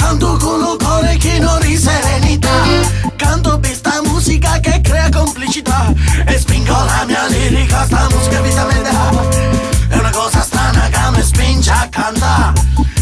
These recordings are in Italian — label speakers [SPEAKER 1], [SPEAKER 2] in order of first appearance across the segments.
[SPEAKER 1] canto con un cuore chino di serenità, canto per sta musica che crea complicità e spingo la mia lirica, sta musica vitamente è una cosa strana che mi spinge a cantare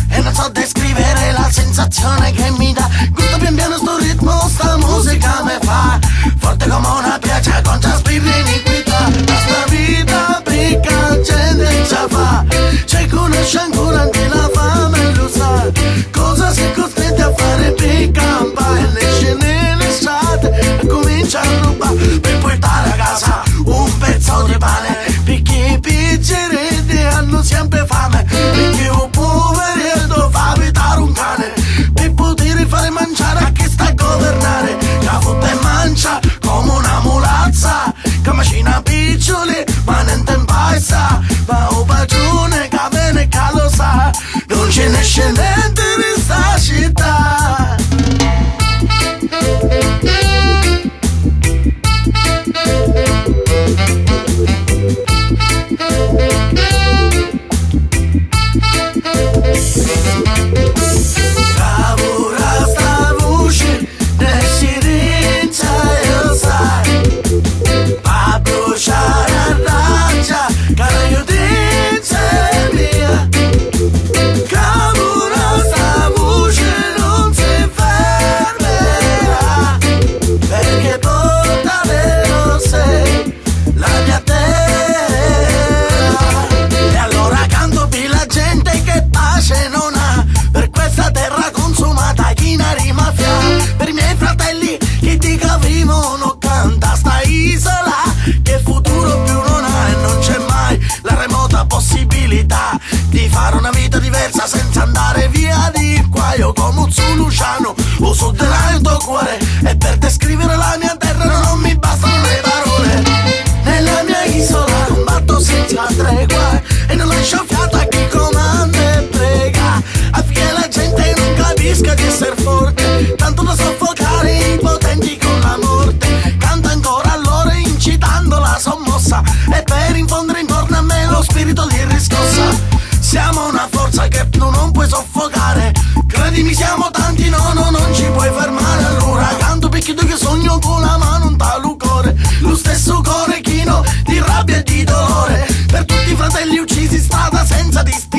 [SPEAKER 1] e non so descrivere la sensazione che mi dà. Gusto pian piano sto ritmo, sta musica me fa forte come una piazza con già spirri iniquità. Questa vita picca gente già fa, c'è conosce ancora anche la fame e lo sa cosa si è costretti a fare per campare. Ne scene le strade e comincia a rubare per portare a casa un pezzo di pane, perché i pizzeretti hanno sempre fame, perché un poveretto fa abitare un cane per poter fare mangiare a chi sta a governare. La fotta e mangia come una mulazza che macina piccioli ma non te impassa, ma un padrone che bene e che lo sa non ce ne esce niente di sta città. Cavura sta voce ne si rinza e lo sai, va a bruciare a raggia che io dice mia. Cavura sta voce non si fermerà, perché porta vero sei la mia terra. E allora canto per la gente che pace non ha, per questa terra consumata chi ne rima fia, per i miei fratelli che dica vivono canta sta isola che futuro più non ha e non c'è mai la remota possibilità di fare una vita diversa senza andare via di qua. Io come un Zuluciano uso del tuo cuore e per descrivere la mia terra non mi bastano le parole. Nella mia isola combatto senza tregua e non lascio fiato a chi comanda e prega, affinché la gente non capisca di essere forte, tanto da soffocare i potenti con la morte. Canta ancora allora incitando la sommossa e per infondere intorno a me lo spirito di riscossa. Siamo una forza che tu non puoi soffocare, credimi siamo tanti, non ci puoi fermare. Allora canto perché tu che sogno con la mano un talo cuore, lo stesso cuore chino di rabbia e di dolore, per tutti i fratelli uccisi strada senza distinzione.